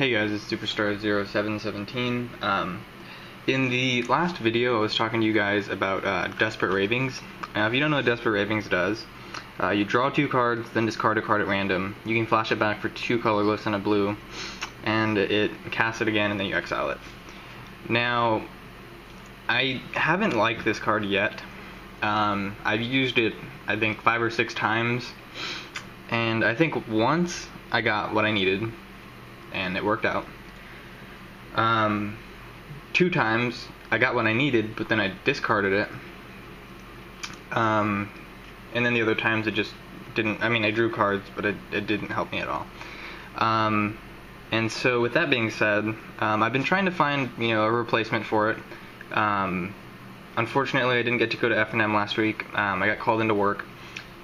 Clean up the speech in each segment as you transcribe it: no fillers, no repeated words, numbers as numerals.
Hey guys, it's Superstar0717. In the last video I was talking to you guys about Desperate Ravings. If you don't know what Desperate Ravings does, you draw 2 cards, then discard a card at random. You can flash it back for 2 colorless and a blue, and it casts it again, and then you exile it. Now, I haven't liked this card yet. I've used it, I think, 5 or 6 times, and I think once I got what I needed, and it worked out. 2 times I got what I needed, but then I discarded it. And then the other times it just didn't. I mean, I drew cards, but it didn't help me at all. And so with that being said, I've been trying to find a replacement for it. Unfortunately, I didn't get to go to F&M last week. I got called into work,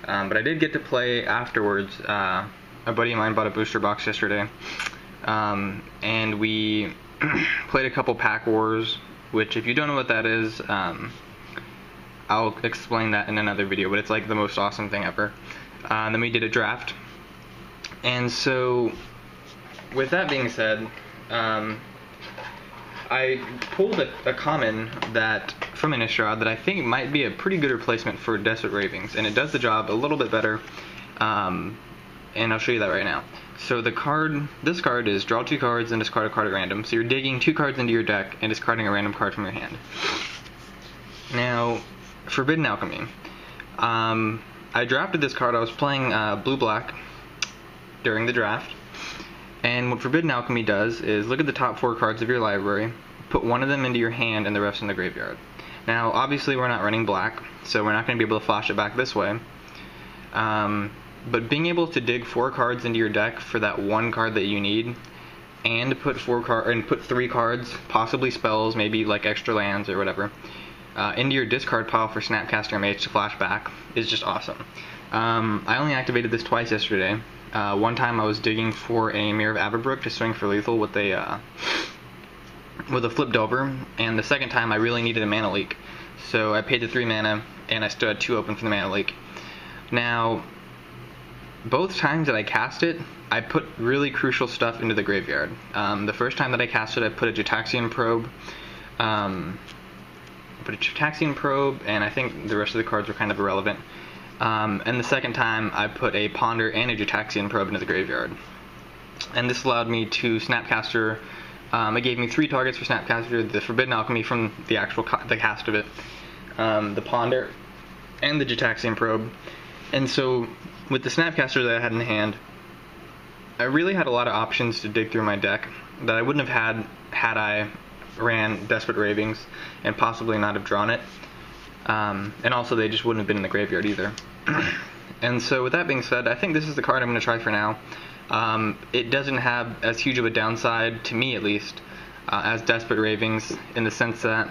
but I did get to play afterwards. A buddy of mine bought a booster box yesterday. And we played a couple pack wars, which if you don't know what that is, I'll explain that in another video, but it's like the most awesome thing ever. Then we did a draft. And so, with that being said, I pulled a common from Innistrad that I think might be a pretty good replacement for Desperate Ravings, and it does the job a little bit better, and I'll show you that right now. So this card is draw 2 cards and discard a card at random. So you're digging 2 cards into your deck and discarding a random card from your hand. Now, Forbidden Alchemy. I drafted this card. I was playing blue-black during the draft. And what Forbidden Alchemy does is look at the top 4 cards of your library, put one of them into your hand and the rest in the graveyard. Now, obviously we're not running black, so we're not going to be able to flash it back this way. But being able to dig 4 cards into your deck for that 1 card that you need, and put 3 cards, possibly spells, maybe like extra lands or whatever, into your discard pile for Snapcaster Mage to flash back is just awesome. I only activated this twice yesterday. One time I was digging for a Mirror of Averbrook to swing for lethal with a Flip Delver, and the second time I really needed a mana leak, so I paid the 3 mana and I still had 2 open for the mana leak. Now, both times that I cast it, I put really crucial stuff into the graveyard. The first time that I cast it, I put a Gitaxian Probe. And I think the rest of the cards were kind of irrelevant. And the second time, I put a Ponder and a Gitaxian Probe into the graveyard. And this allowed me to Snapcaster. It gave me 3 targets for Snapcaster: the Forbidden Alchemy from the cast of it, the Ponder, and the Gitaxian Probe. And so, with the Snapcaster that I had in hand, I really had a lot of options to dig through my deck that I wouldn't have had I ran Desperate Ravings and possibly not have drawn it. And also, they just wouldn't have been in the graveyard either. And so, with that being said, I think this is the card I'm going to try for now. It doesn't have as huge of a downside, to me at least, as Desperate Ravings, in the sense that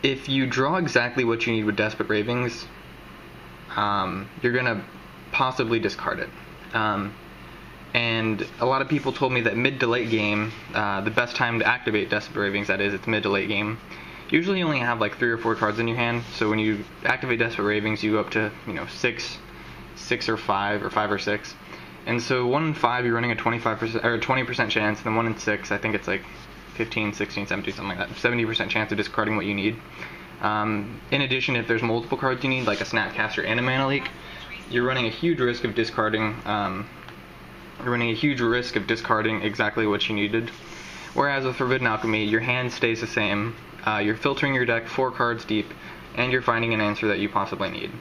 if you draw exactly what you need with Desperate Ravings, you're going to possibly discard it. And a lot of people told me that mid to late game, the best time to activate Desperate Ravings, that is, it's mid to late game. Usually you only have like 3 or 4 cards in your hand, so when you activate Desperate Ravings, you go up to 6 or 5, or 5 or 6. And so 1 in 5, you're running a 25% or 20% chance, and then 1 in 6, I think it's like 15, 16, 17, something like that, 70% chance of discarding what you need. In addition, if there's multiple cards you need, like a Snapcaster and a Mana Leak, you're running a huge risk of discarding. Exactly what you needed. Whereas with Forbidden Alchemy, your hand stays the same. You're filtering your deck 4 cards deep, and you're finding an answer that you possibly need.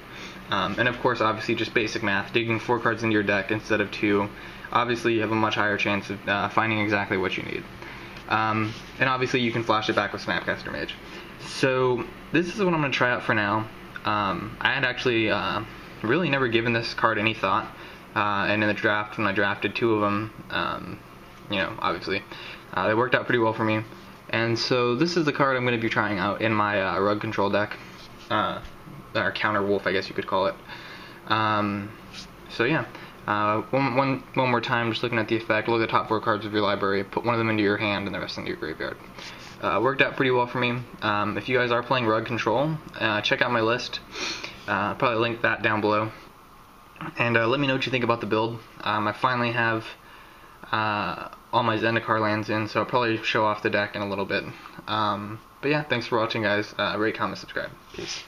And of course, obviously, just basic math: digging 4 cards into your deck instead of 2. Obviously, you have a much higher chance of finding exactly what you need. And obviously, you can flash it back with Snapcaster Mage. So this is what I'm going to try out for now. I had actually really never given this card any thought, and in the draft, when I drafted 2 of them, obviously, they worked out pretty well for me. And so this is the card I'm going to be trying out in my Rug Control deck, or Counter Wolf, I guess you could call it. So yeah, one more time, just looking at the effect, look at the top 4 cards of your library, put one of them into your hand and the rest into your graveyard. Worked out pretty well for me. If you guys are playing Rug Control, check out my list. Probably link that down below. And let me know what you think about the build. I finally have all my Zendikar lands in, so I'll probably show off the deck in a little bit. But yeah, thanks for watching, guys. Rate, comment, subscribe. Peace.